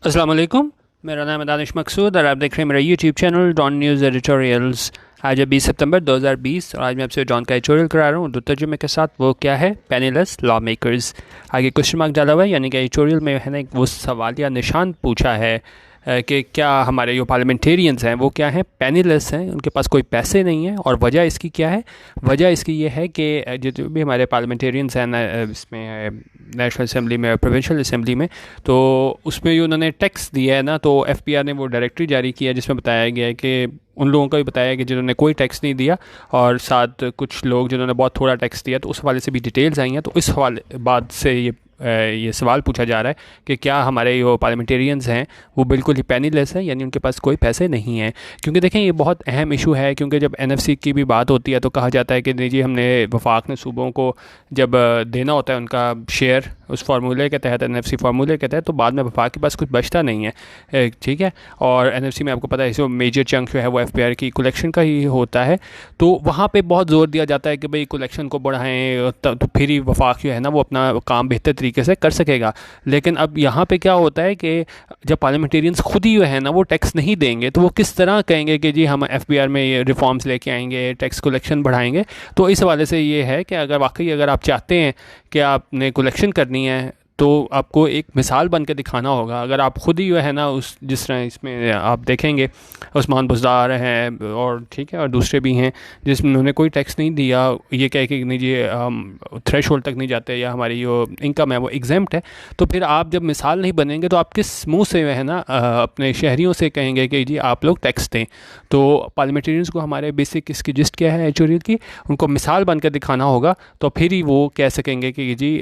अस्सलाम वालेकुम। मेरा नाम है दानिश मकसूद और आप देख रहे हैं मेरा YouTube channel Dawn news editorials. आज है 20 सितंबर 2020 और आज मैं आपसे डॉन का एडिटोरियल करा रहा हूँ उर्दू तर्जुमे के साथ। वो क्या है? पेनीलेस लॉमेकर्स। आगे क्वेश्चन मार्क डाला हुआ है, यानी कि एडिटोरियल में है ना वो सवाल या निशान पूछा है कि क्या हमारे जो पार्लियामेंटेरियंस हैं वो क्या हैं? पेनीलेस हैं, उनके पास कोई पैसे नहीं हैं। और वजह इसकी क्या है? वजह इसकी ये है कि जो भी हमारे पार्लियामेंटेरियंस हैं इसमें नेशनल असेंबली में, प्रोविंशियल असेंबली में, तो उसमें जो उन्होंने टैक्स दिया है ना, तो एफपीआर ने वो डायरेक्टरी जारी किया जिसमें बताया गया है कि उन लोगों का भी बताया कि जिन्होंने कोई टैक्स नहीं दिया और साथ कुछ लोग जिन्होंने बहुत थोड़ा टैक्स दिया, तो उस हवाले से भी डिटेल्स आई हैं। तो इस हवाले बाद से ये सवाल पूछा जा रहा है कि क्या हमारे जो पार्लियामेंटेरियंस हैं वो बिल्कुल ही पेनीलेस हैं, यानी उनके पास कोई पैसे नहीं हैं। क्योंकि देखें ये बहुत अहम इशू है, क्योंकि जब एनएफसी की भी बात होती है तो कहा जाता है कि नहीं जी, हमने वफाक ने सूबों को जब देना होता है उनका शेयर उस फार्मूले के तहत, एनएफसी फार्मूले के तहत, तो बाद में वफाक के पास कुछ बचता नहीं है, ठीक है। और एनएफसी में आपको पता है जो मेजर चंक जो है वो एफपीआर की कलेक्शन का ही होता है, तो वहाँ पे बहुत ज़ोर दिया जाता है कि भाई कलेक्शन को बढ़ाएं तो फिर ही वफाक जो है ना वो अपना काम बेहतर तरीके से कर सकेगा। लेकिन अब यहाँ पे क्या होता है कि जब पार्लियामेंटेरियंस खुद ही जो है ना वो टैक्स नहीं देंगे, तो वो किस तरह कहेंगे कि जी हम एफपीआर में ये रिफॉर्म्स लेके आएंगे, टैक्स कलेक्शन बढ़ाएंगे। तो इस हवाले से ये है कि अगर वाकई अगर आप चाहते हैं कि आपने कलेक्शन करनी है तो आपको एक मिसाल बन के दिखाना होगा। अगर आप खुद ही जो है ना उस जिस तरह इसमें आप देखेंगे उस्मान बुज़दार हैं और ठीक है और दूसरे भी हैं जिन्होंने कोई टैक्स नहीं दिया, ये कह के नहीं जी हम थ्रेश होल्ड तक नहीं जाते या हमारी जो इनकम है वो एग्जेम्प्ट है, तो फिर आप जब मिसाल नहीं बनेंगे तो आप किस मुँह से जो है ना अपने शहरियों से कहेंगे कि जी आप लोग टैक्स दें। तो पार्लियामेंटेरियंस को हमारे बेसिक इसकी जिस्ट क्या है एडिटोरियल की, उनको मिसाल बन के दिखाना होगा, तो फिर ही वो कह सकेंगे कि जी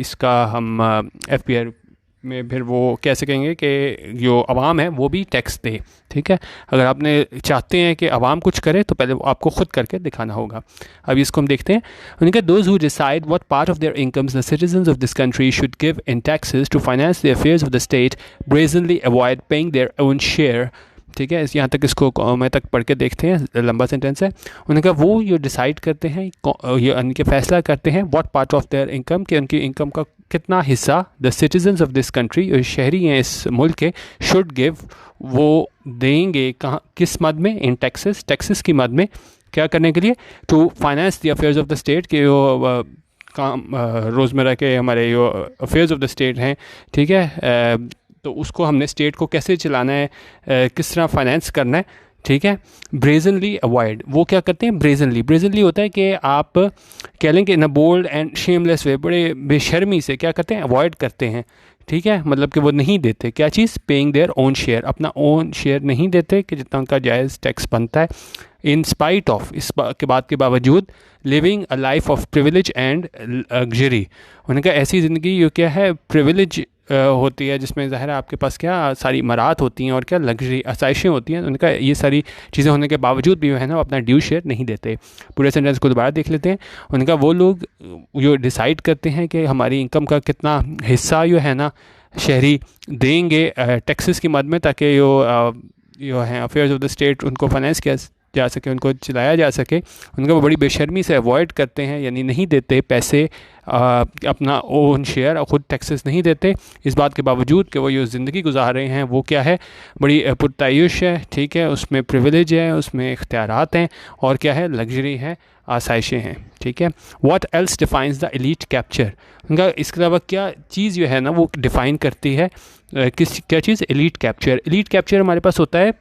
इसका हम एफपीआर में फिर वो कह सकेंगे कि जो आवाम है वो भी टैक्स दे, ठीक है। अगर आपने चाहते हैं कि आवाम कुछ करे तो पहले आपको खुद करके दिखाना होगा। अभी इसको हम देखते हैं। उनके those who decide what part of their incomes the citizens of this country should give in taxes to finance the affairs of the state brazenly avoid paying their own share, ठीक है। यहाँ तक इसको मैं तक पढ़ के देखते हैं, लंबा सेंटेंस है। उन्होंने कहा वो ये डिसाइड करते हैं, ये उनके फैसला करते हैं what part of there income, कि उनकी इनकम का कितना हिस्सा the citizens of this country, शहरी हैं इस मुल्क के, शुड गिव, वो देंगे कहाँ, किस मद में? इन टैक्सेस, टैक्सेस की मद में। क्या करने के लिए? To finance the affairs of the state, के जो काम रोज़मर्रा के हमारे जो अफेयर्स ऑफ द स्टेट हैं, ठीक है, तो उसको हमने स्टेट को कैसे चलाना है, किस तरह फाइनेंस करना है, ठीक है। ब्रेजनली अवॉइड, वो क्या करते हैं? ब्रेजनली होता है कि आप कह लें कि इन अ बोल्ड एंड शेमलेस वे, बड़े बेशर्मी से क्या करते हैं? अवॉइड करते हैं, ठीक है। मतलब कि वो नहीं देते क्या चीज़? पेइंग देयर ओन शेयर, अपना ओन शेयर नहीं देते कि जितना उनका जायज़ टैक्स बनता है। इन स्पाइट ऑफ, इस के बात के बावजूद, living a life of privilege and luxury, उनका ऐसी ज़िंदगी जो क्या है प्रिविलेज होती है, जिसमें ज़ाहिर है आपके पास क्या सारी मराहत होती हैं और क्या लग्जरी आसाइशें होती हैं। उनका ये सारी चीज़ें होने के बावजूद भी है ना अपना ड्यू शेयर नहीं देते। पूरे सेंटेंस को दोबारा देख लेते हैं। उनका वो लोग जो डिसाइड करते हैं कि हमारी इनकम का कितना हिस्सा जो है ना शहरी देंगे टैक्सेस की मद में, ताकि जो है अफेयर्स ऑफ द स्टेट उनको फाइनेंस किया जा सके, उनको चलाया जा सके। उनका वो बड़ी बेशर्मी से अवॉइड करते हैं, यानी नहीं देते पैसे, अपना ओन शेयर, और ख़ुद टैक्सेस नहीं देते, इस बात के बावजूद कि वो जो ज़िंदगी गुजार रहे हैं वो क्या है? बड़ी पुरतायुश है, ठीक है। उसमें प्रिविलेज है, उसमें इख्तियारात हैं और क्या है? लग्जरी है, आसाइशें हैं, ठीक है। What else defines the elite capture, उनका इसके अलावा क्या चीज़ जो है ना वो डिफ़ाइन करती है क्या चीज़? Elite capture. एलीट कैप्चर हमारे पास होता है,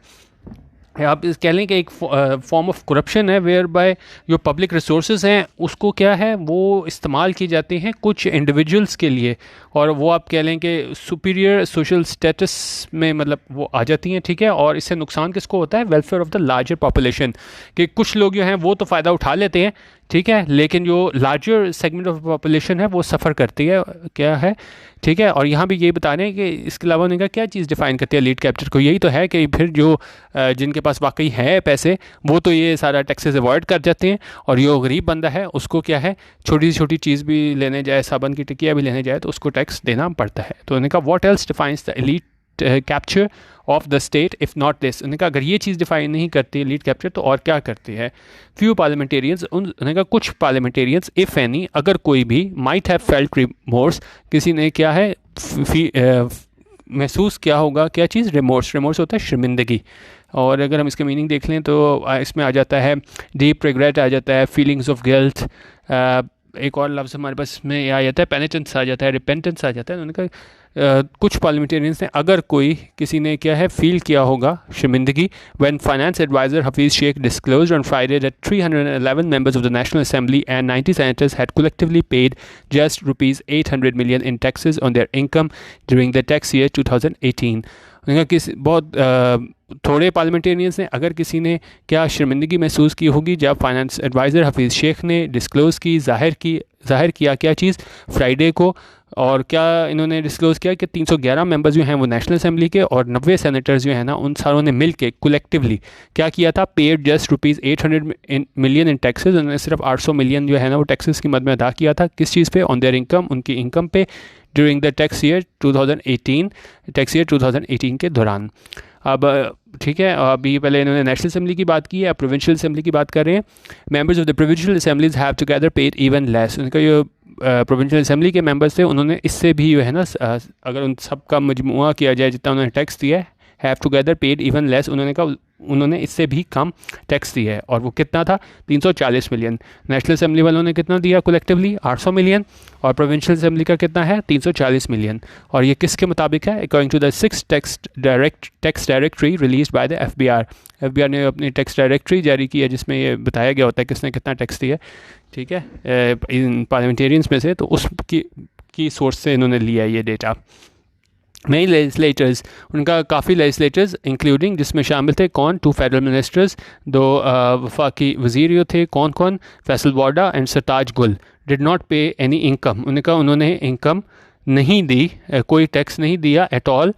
आप कह लें कि एक फॉर्म ऑफ करप्शन है, वेयर बाय जो पब्लिक रिसोर्सेज हैं उसको क्या है वो इस्तेमाल की जाती हैं कुछ इंडिविजुअल्स के लिए, और वो आप कह लें कि सुपीरियर सोशल स्टेटस में मतलब वो आ जाती हैं, ठीक है। और इससे नुकसान किसको होता है? Welfare of the larger population, कि कुछ लोग जो हैं वो तो फ़ायदा उठा लेते हैं, ठीक है, लेकिन जो लार्जर सेगमेंट ऑफ पॉपुलेशन है वो सफ़र करती है, क्या है, ठीक है। और यहाँ भी ये बता रहे हैं कि इसके अलावा उनका क्या चीज़ डिफ़ाइन करती है लीड कैप्चर को? यही तो है कि फिर जो जिनके पास वाकई है पैसे वो तो ये सारा टैक्सेस अवॉइड कर जाते हैं, और जो गरीब बंदा है उसको क्या है छोटी से छोटी चीज़ भी लेने जाए, साबन की टिकिया भी लेने जाए तो उसको टैक्स देना पड़ता है। तो उन्होंने कहा what else defines the elite capture of the state if not this, उन्होंने कहा अगर ये चीज़ डिफाइन नहीं करती लीड कैप्चर तो और क्या करती है? फ्यू पार्लियामेंटेरियंस, उन्होंने कहा कुछ पार्लियामेंटेरियंस इफ़ एनी, अगर कोई भी, माइट हैव फेल्ट रिमोर्स, किसी ने क्या है महसूस किया होगा क्या चीज़? रिमोर्स। रिमोर्स होता है शर्मिंदगी, और अगर हम इसका मीनिंग देख लें तो इसमें आ जाता है डीप रिग्रेट, आ जाता है फीलिंग्स ऑफ गिल्ट, एक और लफ्ज़ हमारे पास में आ जाता है पेनिटेंस, आ जाता है रिपेंटेंस, आ जाता है। उन्होंने कहा कुछ पार्लियामेंटेरियंस ने, अगर कोई किसी ने क्या है फील किया होगा शर्मिंदगी, when finance adviser Hafeez Shaikh disclosed on Friday that 311 members of the National Assembly and 90 senators had collectively paid just rupees 800 million in taxes on their income during the tax year 2018. उन्होंने कहा किस बहुत थोड़े पार्लियामेंटेरियंस ने, अगर किसी ने क्या शर्मिंदगी महसूस की होगी जब फाइनेंस एडवाइज़र हफीज़ शेख ने डिस्क्लोज़ की, ज़ाहिर किया क्या चीज़ फ्राइडे को, और क्या इन्होंने डिस्क्लोज़ किया कि 311 मेंबर्स जो हैं वो नेशनल असेंबली के और 90 सेनेटर्स जो हैं ना, उन सारों ने मिल के कलेक्टिवली क्या किया था? Paid just rupees 800 million in taxes. उन्होंने सिर्फ 800 मिलियन जो है ना वो टैक्सेस की मद में अदा किया था। किस चीज़ पे? ऑन देयर इनकम, उनकी इनकम पे, ड्यूरिंग द टैक्स ईयर 2018 के दौरान। अब ठीक है, अभी पहले इन्होंने नेशनल असेंबली की बात की है, अब प्रोविंशियल असेंबली की बात कर रहे हैं। Members of the provincial assemblies have together paid even less. उनका जो प्रोविंशियल असेंबली के मेंबर्स थे, उन्होंने इससे भी जो है ना, अगर उन सब का मजमुआ किया जाए जितना उन्होंने टैक्स दिया है, have together paid even less, उन्होंने कहा उन्होंने इससे भी कम टैक्स दिया है, और वो कितना था? 340 मिलियन। नेशनल असेंबली वालों ने कितना दिया कलेक्टिवली? 800 मिलियन, और प्रोविंशियल असेंबली का कितना है? 340 मिलियन। और ये किसके मुताबिक है? According to the 6 tax directory release by the FBR ने अपनी टैक्स डायरेक्टरी जारी की है, जिसमें ये बताया गया होता है किसने कितना टैक्स दिया। ठीक है, इन पार्लियामेंटेरियंस में से, तो उसकी सोर्स से इन्होंने लिया है ये डेटा। नई लेजिस्लेटर्स, उनका काफ़ी लेजिस्लेटर्स इंक्लूडिंग, जिसमें शामिल थे कौन? 2 फेडरल मिनिस्टर्स, 2 वफाकी वज़ीर थे, कौन? फैसल वाडा and Sartaj Gul, did not pay any income. उन्होंने इनकम नहीं दी, कोई टैक्स नहीं दिया at all,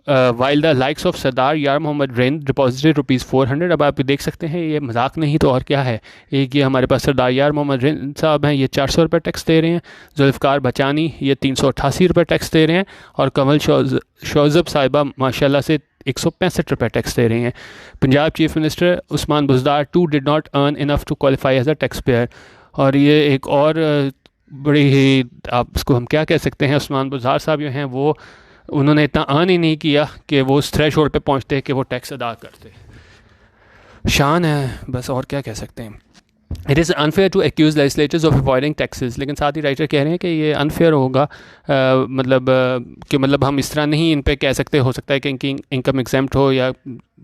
while the likes of Sardar Yar Mohammad rain deposited ₹400। अब आप देख सकते हैं ये मजाक नहीं तो और क्या है। एक ये हमारे पास सरदार यार मोहम्मद रेन साहब हैं, ये 400 रुपये टैक्स दे रहे हैं। जुल्फ़िकार बचानी ये 388 रुपये टैक्स दे रहे हैं, और कमल शौज़ब साहिबा माशाल्लाह से 165 रुपये टैक्स दे रहे हैं। Punjab chief minister Usman Buzdar too did not earn enough to qualify as a tax payer. और ये एक और बड़ी ही, आप इसको हम क्या कह सकते हैं, उस्मान बुज़दार साहब जो हैं वो, उन्होंने इतना अर्न ही नहीं किया कि वो उस थ्रेशोल्ड पे पहुंचते कि वो टैक्स अदा करते। शान है बस, और क्या कह सकते हैं। It is unfair to accuse legislators of avoiding taxes. लेकिन साथ ही राइटर कह रहे हैं कि ये अनफेयर होगा, मतलब हम इस तरह नहीं इन पे कह सकते, हो सकता है कि इनकी इनकम एग्जेम्प्ट हो, या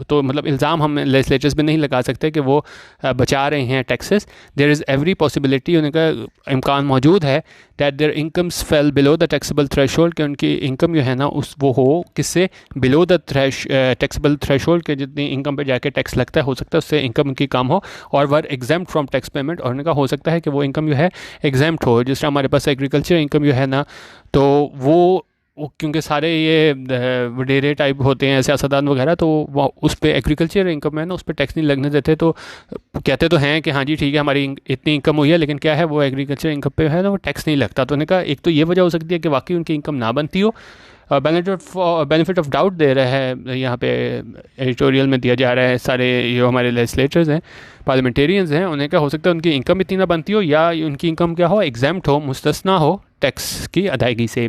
तो मतलब इल्ज़ाम हम लेजिस्लेटर्स पे नहीं लगा सकते कि वो बचा रहे हैं taxes. There is every possibility, उनका इम्कान मौजूद है, that their incomes fell below the taxable threshold, कि उनकी इनकम जो है ना वो हो किससे? बिलो द टैक्सेबल थ्रेशोल्ड के जितनी इनकम पे जाके टैक्स लगता है, हो सकता है उससे इनकम उनकी कम हो, और वर एग्जेम्प्ट फ्रॉम टैक्स पेमेंट। और उनका हो सकता है कि वो इनकम जो है एग्जेम्प्ट हो। जिस तरह हमारे पास एग्रीकल्चर इनकम जो है ना, तो वो क्योंकि सारे ये वडेरे टाइप होते हैं सियासतदान वगैरह, तो वो उस पर एग्रीकल्चर इनकम है ना, उस पर टैक्स नहीं लगने देते। तो कहते तो हैं कि हाँ जी ठीक है हमारी इतनी इनकम हुई है, लेकिन क्या है वो एग्रीकल्चर इनकम पे है ना वो टैक्स नहीं लगता। तो उन्होंने कहा एक तो ये वजह हो सकती है कि वाकई उनकी इनकम ना बनती हो। बेनिफिट ऑफ डाउट दे रहा है यहाँ पे एडिटोरियल में दिया जा रहा है। सारे जो हमारे लेजिस्लेटर्स हैं, पार्लियामेंटेरियंस हैं, उन्हें क्या हो सकता है उनकी इनकम इतनी ना बनती हो, या उनकी इनकम क्या हो? एग्जेम्प्ट हो, मुस्तस्ना हो टैक्स की अदायगी से।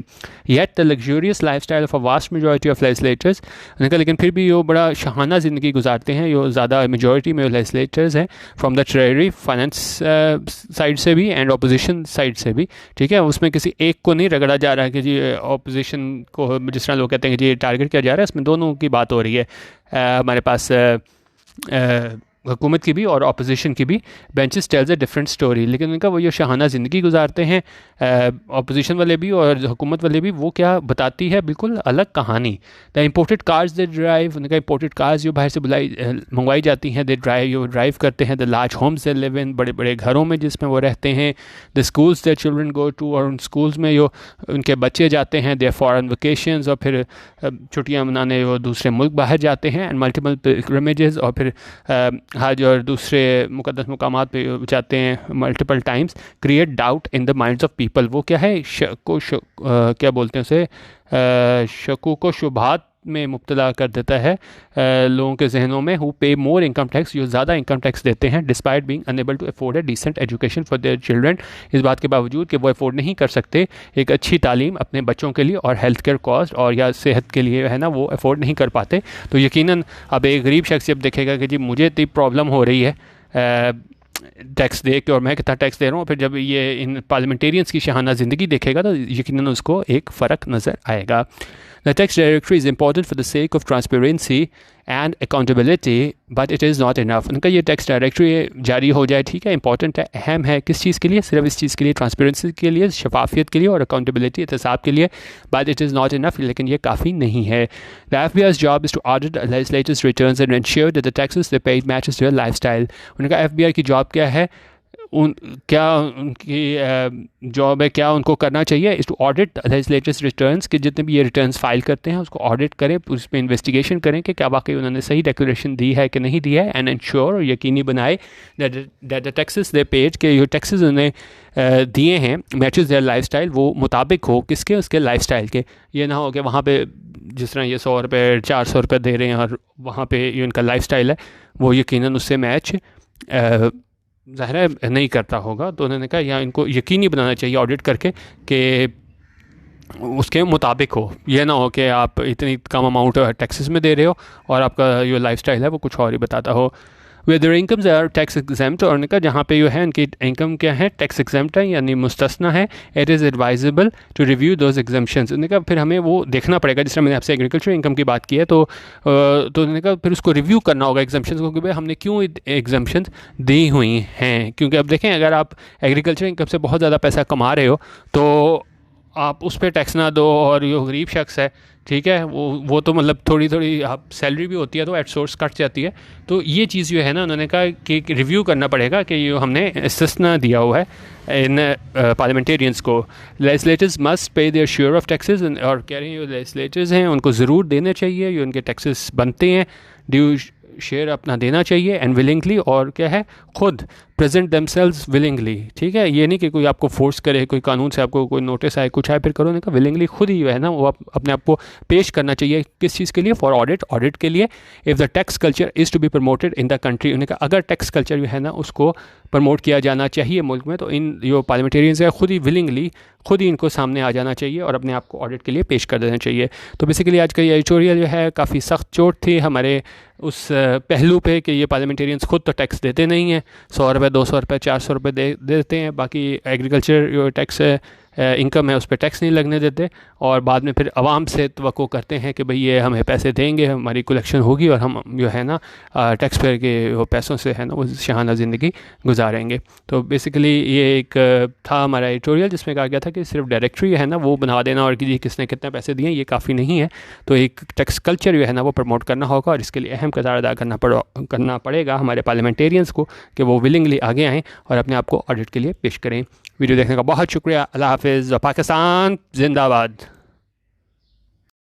Yet the luxurious life style of a vast majority of legislators, लेकिन फिर भी वो बड़ा शाहाना ज़िंदगी गुजारते हैं जो ज़्यादा मेजॉरिटी में लेजिस्लेटर्स हैं, from the treasury finance side से भी एंड अपोजिशन साइड से भी। ठीक है, उसमें किसी एक को नहीं रगड़ा जा रहा है कि जी अपोजिशन को, जिस तरह लोग कहते हैं कि जी टारगेट किया जा रहा है, इसमें दोनों की बात हो रही है। हमारे पास हुकूमत की भी और अपोजिशन की भी। Benches tales a different story, लेकिन उनका वो ये शाहाना ज़िंदगी गुजारते हैं अपोजिशन वाले भी और हुकूमत वाले भी, वो क्या बताती है बिल्कुल अलग कहानी। The imported cars they drive, उनका इम्पोर्टेड कार्स जो बाहर से मंगवाई जाती हैं, दे ड्राइव करते हैं। The large homes they live in, बड़े बड़े घरों में जिसमें वो रहते हैं। The schools their children go to, और उन स्कूल्स में जो उनके बच्चे जाते हैं, दे फॉरेन वेकेशंस, और फिर छुट्टियाँ मनाने वो दूसरे मुल्क बाहर जाते हैं। एंड मल्टीपल पिलग्रिमेजेस, और फिर हज और दूसरे मुक़द्दस मुकामात पे जाते हैं multiple times. Create doubt in the minds of people, वो क्या है क्या बोलते हैं उसे, शकूक व शुबहात में मुब्तला कर देता है लोगों के जहनों में, हु पे मोर इनकम टैक्स, जो ज़्यादा इनकम टैक्स देते हैं, despite being unable to afford a decent education for their children, इस बात के बावजूद कि वो अफोर्ड नहीं कर सकते एक अच्छी तालीम अपने बच्चों के लिए, और हेल्थ केयर कॉस्ट और या सेहत के लिए है ना वो अफोर्ड नहीं कर पाते। तो यकीनन अब एक गरीब शख्स जब देखेगा कि जी मुझे इतनी प्रॉब्लम हो रही है टैक्स दे के और मैं कितना टैक्स दे रहा हूँ, फिर जब ये इन पार्लियामेंटेरियंस की शहाना ज़िंदगी देखेगा तो यकीनन उसको एक फ़र्क नज़र आएगा। The tax directory is important for the sake of transparency and accountability, but it is not enough. उनका ये टैक्स डायरेक्टरी जारी हो जाए, ठीक है, इंपॉर्टेंट है, अहम है, किस चीज़ के लिए? सिर्फ इस चीज़ के लिए, ट्रांसपेरेंसी के लिए, शफाफियत के लिए और अकाउंटेबिलिटी एहतसाब के लिए, but it is not enough, लेकिन ये काफ़ी नहीं है। The FBI's job is to audit legislators' returns and ensure that the taxes they pay matches their lifestyle. उनका FBI की जॉब क्या है? क्या उनकी जॉब है, क्या उनको करना चाहिए? इस टू ऑडिट लेजिस्लेटिव रिटर्न्स, के जितने भी ये रिटर्न्स फाइल करते हैं उसको ऑडिट करें, उस पर इन्वेस्टिगेशन करें कि क्या वाकई उन्होंने सही डिक्लेरेशन दी है कि नहीं दी है, एंड इंश्योर और यकीनी बनाए that the taxes they paid, के जो टैक्सेस उन्हें दिए हैं मैचेस देयर लाइफस्टाइल, वो मुताबिक हो किसके? उसके लाइफस्टाइल के। ये ना हो कि वहाँ पे जिस तरह ये 100 रुपये 400 रुपये दे रहे हैं और वहाँ पे ये उनका लाइफस्टाइल है वो यकीनन उससे मैच ज़ाहिर है नहीं करता होगा। तो उन्होंने कहा या इनको यकीनी बनाना चाहिए ऑडिट करके कि उसके मुताबिक हो, ये ना हो कि आप इतनी कम अमाउंट टैक्सेस में दे रहे हो और आपका जो लाइफस्टाइल है वो कुछ और ही बताता हो। Whether incomes are tax exempt, और उनका जहाँ पे जो है उनकी इनकम क्या है, टैक्स एग्जाम्प्ट है यानी मुस्तस्ना है, it is advisable to review those exemptions. उन्होंने कहा फिर हमें वो देखना पड़ेगा, जिस तरह मैंने आपसे एग्रीकल्चर इनकम की बात की है, तो उन्होंने कहा फिर उसको रिव्यू करना होगा एग्जाम्पशंस को कि भाई हमने क्यों एग्जाम्पशंस दी हुई हैं। क्योंकि अब देखें अगर आप एग्रीकल्चर इनकम से बहुत ज़्यादा पैसा कमा रहे हो तो आप उस पर टैक्स ना दो, और जो गरीब शख्स है, ठीक है, वो तो मतलब थोड़ी थोड़ी आप सैलरी भी होती है तो एट सोर्स कट जाती है। तो ये चीज़ जो है ना उन्होंने कहा कि रिव्यू करना पड़ेगा कि ये हमने इस्तिस्ना दिया हुआ है इन पार्लियामेंटेरियंस को। Legislators must pay their share of taxes, और कह रहे हैं जो लेजिस्लेटर्स हैं उनको ज़रूर देने चाहिए, जो उनके टैक्सेस बनते हैं ड्यू शेयर अपना देना चाहिए, एंड विलिंगली, और क्या है, खुद प्रेजेंट देमसेल्व्स विलिंगली, ठीक है, ये नहीं कि कोई आपको फोर्स करे, कोई कानून से आपको कोई नोटिस आए कुछ आए फिर करो, नहीं, विलिंगली खुद ही है ना वो अपने आप को पेश करना चाहिए। किस चीज़ के लिए? फॉर ऑडिट के लिए। If the tax culture is to be promoted in the country, उन्होंने कहा अगर टैक्स कल्चर जो है ना उसको प्रमोट किया जाना चाहिए मुल्क में, तो इन जो पार्लियामेंटेरियंस है खुद ही विलिंगली खुद ही इनको सामने आ जाना चाहिए और अपने आप को ऑडिट के लिए पेश कर देना चाहिए। तो बेसिकली आज का ये एडिटोरियल जो है काफ़ी सख्त चोट थी हमारे उस पहलू पे कि ये पार्लियामेंटेरियंस खुद तो टैक्स देते नहीं हैं, 100 रुपये 200 रुपये 400 रुपये दे देते हैं, बाकी एग्रीकल्चर जो टैक्स इनकम है उस पर टैक्स नहीं लगने देते, और बाद में फिर आवाम से तवक्को करते हैं कि भाई ये हमें पैसे देंगे, हमारी कलेक्शन होगी और हम जो है ना टैक्स पेयर के वो पैसों से है ना वो शहाना ज़िंदगी गुजारेंगे। तो बेसिकली ये एक था हमारा एडिटोरियल जिसमें कहा गया था कि सिर्फ डायरेक्टरी है ना वो बना देना और कि किसने कितने पैसे दिए ये काफ़ी नहीं है। तो एक टैक्स कल्चर जो है ना वो प्रमोट करना होगा, और इसके लिए अहम किरदार अदा करना पड़ेगा हमारे पार्लियामेंटेरियंस को कि वो विलिंगली आगे आएँ और अपने आप को ऑडिट के लिए पेश करें। वीडियो देखने का बहुत शुक्रिया। अल्लाह हाफ़िज़। पाकिस्तान जिंदाबाद।